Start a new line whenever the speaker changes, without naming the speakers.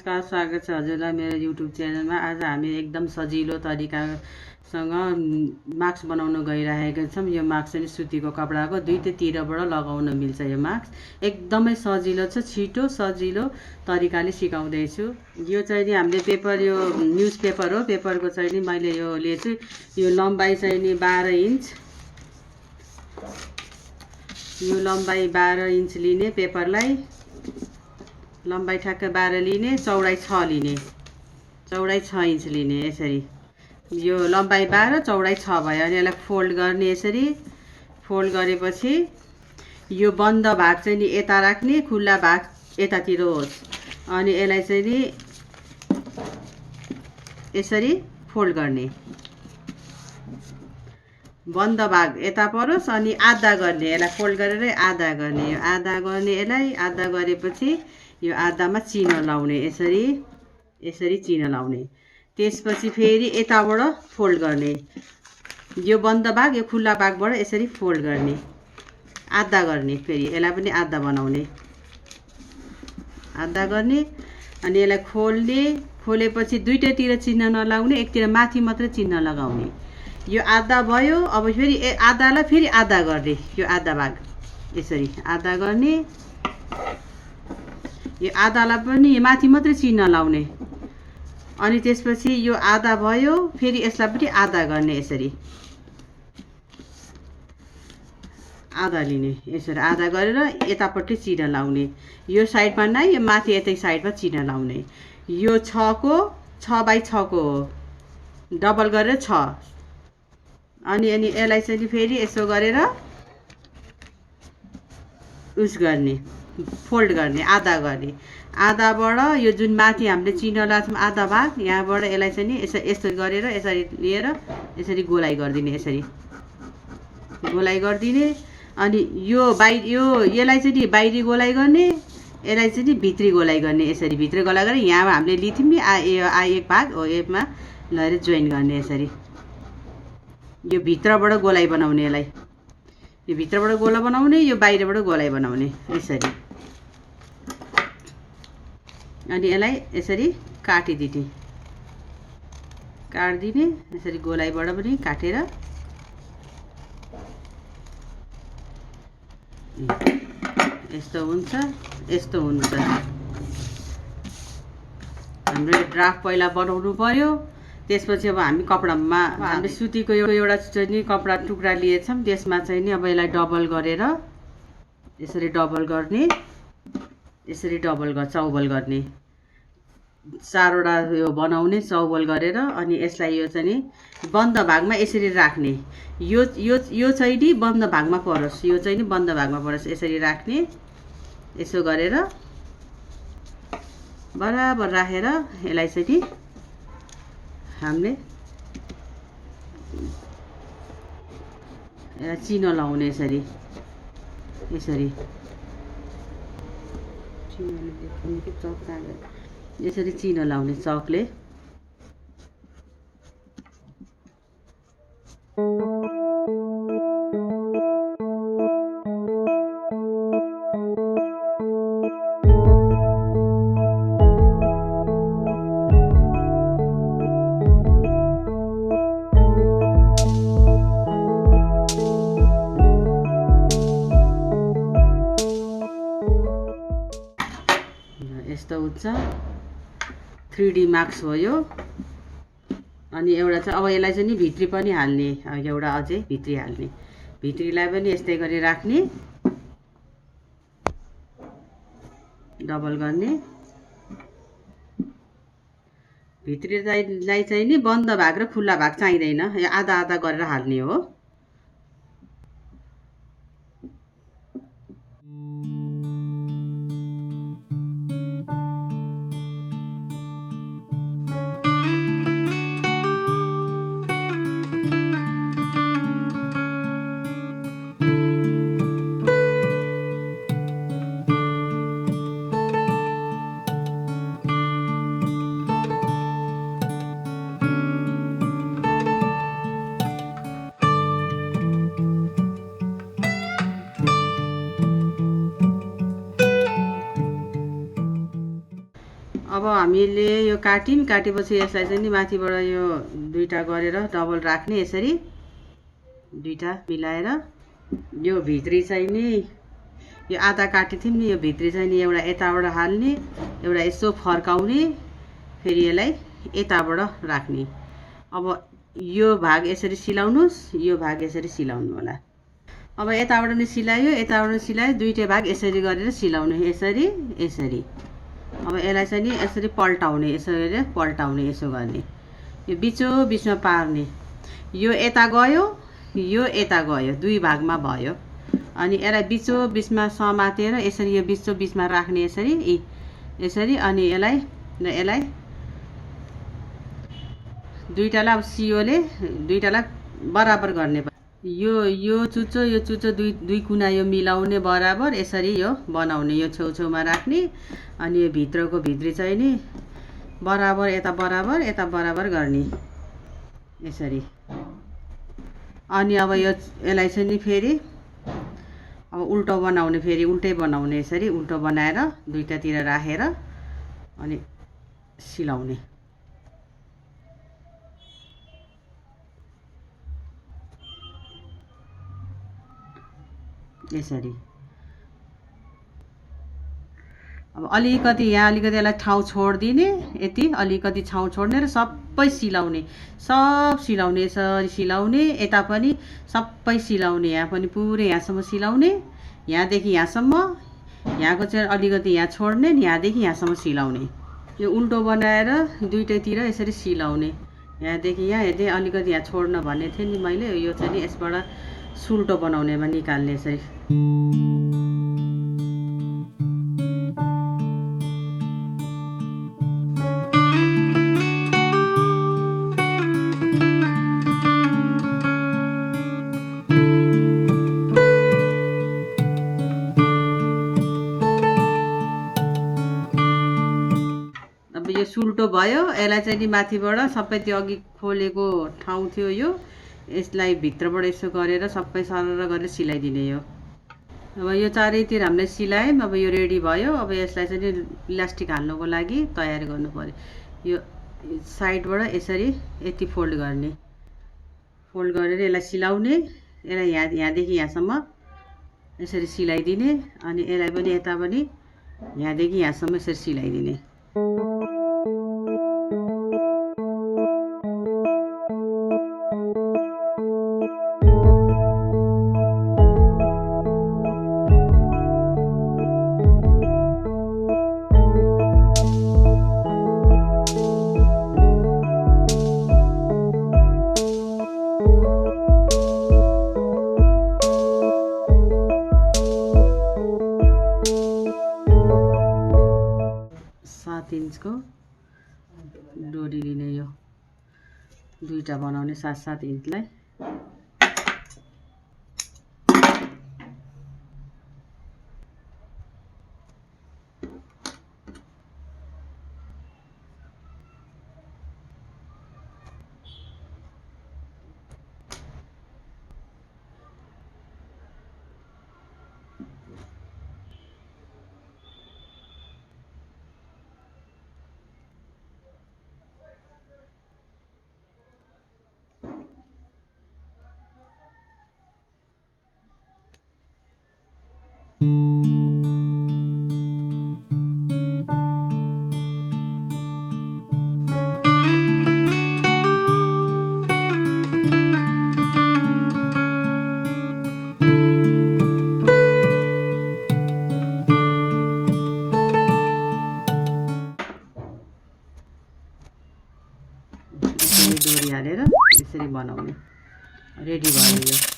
नमस्कार, स्वागत छ हजुरलाई मेरो युट्युब च्यानलमा। आज हामी एकदम सजिलो तरिकासँग मास्क बनाउन गइरहेका छौँ। यो मास्क चाहिँ सुतीको कपडाको दुईतिरबाट लगाउन मिल्छ। यो मास्क एकदमै सजिलो छ, छिटो सजिलो तरिकाले सिकाउँदैछु। यो चाहिँ नि हामीले पेपर, यो न्युज पेपर हो। पेपरको चाहिँ नि मैले यो लिएछु। यो लम्बाइ चाहिँ नि 12 इन्च। यो लम्बाइ 12 इन्च लिने पेपरलाई, लम्बाइ ठ्याक्कै 12 लिने, चौडाइ 6 लिने, चौडाइ 6 इन्च लिने। यसरी यो लम्बाइ 12 चौडाइ 6 भयो। अनि यसलाई फोल्ड गर्ने। यसरी फोल्ड गरेपछि यो बन्द भाग चाहिँ नि यता राख्ने, खुल्ला भाग यतातिर होस्। अनि यसलाई चाहिँ नि यसरी फोल्ड गर्ने। बन्द भाग यता परोस् अनि आधा गर्ने। यसलाई फोल्ड गरेर आधा गर्ने। यो आधा गर्ने, यसलाई आधा गरेपछि यो आधामा चिन्ह लाउने। यसरी यसरी चिन्ह लाउने। त्यसपछि फेरि यताबाट फोल्ड गर्ने। यो बन्द भाग यो खुल्ला भागबाट यसरी फोल्ड गर्ने, आधा गर्ने। फेरि यसलाई पनि आधा बनाउने, आधा गर्ने। अनि यसलाई खोल्ने। खोलेपछि दुईटैतिर चिन्ह नलाउने, एकतिर माथि मात्र चिन्ह लगाउने। यो आधा भयो। अब फेरि आधालाई फेरि आधा गर्ने। यो आधा भाग यसरी आधा गर्ने। यो आधालाई पनि माथि मात्रै चिन्ह लाउने। अनि त्यसपछि यो आधा भयो, फेरि यसलाई पनि आधा गर्ने। यसरी आधा लिने। यसरी आधा गरेर यतापट्टि चिन्ह लाउने। यो साइडमा नै, यो माथि यतै साइडमा चिन्ह लाउने। यो 6 को 6 बाइ 6 को हो, डबल गरेर 6। अनि यसलाई चाहिँ फेरि यसो गरेर उस गर्ने, फोल्ड गर्ने, आधा गर्ने। आधाबाट यो जुन माथि हामीले चिन्ह लाएको आधा भाग, यहाँबाट यसलाई चाहिँ नि यस्तो गरेर यसरी लिएर यसरी गोलाइ गरिदिने। यसरी गोलाइ गरिदिने। अनि यो यसलाई चाहिँ नि बाहिरी गोलाइ गर्ने, यसलाई चाहिँ नि भित्री गोलाइ गर्ने। यसरी भित्री गोलाइ गरेर यहाँ हामीले लिथ्यौँ नि एक भाग हो, यसमा लगेर जोइन गर्ने। यसरी यो भित्रबाट गोलाइ बनाउने। यसलाई यो भित्रबाट गोला बनाउने, यो बाहिरबाट गोलाइ बनाउने। यसरी अनि यसलाई यसरी काटिदिने, काटिदिने। यसरी गोलाइबाट पनि काटेर यस्तो हुन्छ, यस्तो हुन्छ। हाम्रो यो ड्राफ्ट पहिला बनाउनु पर्यो। त्यसपछि अब हामी कपडामा हामीले सुतीको एउटा चाहिँ नि कपडा टुक्रा लिएछौँ। त्यसमा चाहिँ नि अब यसलाई डबल गरेर यसरी डबल गर्ने। यसरी चौबल गर्ने। 4वटा यो बनाउने चौबल गरेर। अनि यसलाई यो चाहिँ नि बन्द भागमा यसरी राख्ने। यो चाहिँ नि बन्द भागमा परोस्, यो चाहिँ नि बन्द भागमा परोस्। यसरी राख्ने। यसो गरेर बराबर राखेर यसलाई चाहिँ नि हामीले चिन्ह लाउने। यसरी यसरी यसरी चिन्ह लाउने चकले। यस्तो हुन्छ। 3D मार्क्स हो यो। अनि एउटा चाहिँ अब यसलाई चाहिँ नि भित्री पनि हाल्ने, एउटा अझै भित्री हाल्ने। भित्रीलाई पनि यस्तै गरी राख्ने, डबल गर्ने। भित्रीलाई चाहिँ नि बन्द भाग र खुल्ला भाग चाहिँदैन, यो आधा आधा गरेर हाल्ने हो। अब हामीले यो काटेपछि यसलाई चाहिँ नि माथिबाट यो दुईटा गरेर डबल राख्ने यसरी दुईटा मिलाएर यो भित्री चाहिँ नि यो आधा काटेको थियौँ नि यो भित्री चाहिँ नि एउटा यताबाट हाल्ने एउटा यसो फर्काउने फेरि यसलाई यताबाट राख्ने। अब यो भाग यसरी सिलाउनुस्, यो भाग यसरी सिलाउनु होला। अब यताबाट नि सिलायो, यताबाट नि सिलायो, दुईटै भाग यसरी गरेर सिलाउने यसरी यसरी। अब यसलाई चाहिँ नि यसरी पल्टाउने, यसरी पल्टाउने, यसो गर्ने, यो बिचमा पार्ने। यो यता गयो, यो यता गयो, दुई भागमा भयो। अनि यसलाई बिचमा समातेर यसरी यो बिचमा राख्ने यसरी यसरी। अनि यसलाई दुईटालाई अब सियोले दुईटालाई बराबर गर्ने। यो चुच्चो दुई कुना यो मिलाउने बराबर यसरी यो बनाउने, यो छेउछेउमा राख्ने। अनि यो भित्री चाहिँ नि बराबर यता बराबर गर्ने यसरी। अनि अब यसलाई चाहिँ नि फेरि अब उल्टो बनाउने, फेरि उल्टै बनाउने, यसरी उल्टो बनाएर दुईटातिर राखेर अनि सिलाउने यसरी। अब अलिकति यहाँ यसलाई ठाउँ छोडिदिने, यति अलिकति ठाउँ छोड्ने र सबै सिलाउने, यसरी सिलाउने। यता पनि सबै सिलाउने, यहाँ पनि पुरै यहाँसम्म सिलाउने, यहाँदेखि यहाँसम्म। यहाँको चाहिँ अलिकति यहाँ छोड्ने, यहाँदेखि यहाँसम्म सिलाउने। यो उल्टो बनाएर दुईटैतिर यसरी सिलाउने, यहाँदेखि यहाँ। यदि अलिकति यहाँ छोड्न भन्ने थिएँ नि मैले, यो चाहिँ नि यसबाट सुल्टो बनाउनेमा निकाल्ने यसरी। अब यो सुल्टो भयो, यसलाई चाहिँ नि माथिबाट सबै त्यो अघि खोलेको ठाउँ थियो यो, यसलाई भित्रबाट यसो गरेर सबै सरर गरेर सिलाइदिने यो। अब यो चारैतिर हामीले सिलायौँ। अब यो रेडी भयो। अब यसलाई चाहिँ नि इलास्टिक हाल्नुको लागि तयार गर्नु पर्यो। यो साइडबाट यसरी यति फोल्ड गर्ने, फोल्ड गरेर यसलाई सिलाउने, यसलाई यहाँदेखि यहाँसम्म यसरी सिलाइदिने। अनि यसलाई पनि यता पनि यहाँदेखि यहाँसम्म यसरी सिलाइदिने। इन्चको डोरी लिने, यो दुईटा बनाउने 7-7 इन्चलाई। डोरी हालेर यसरी बनाउने, रेडी भयो यो।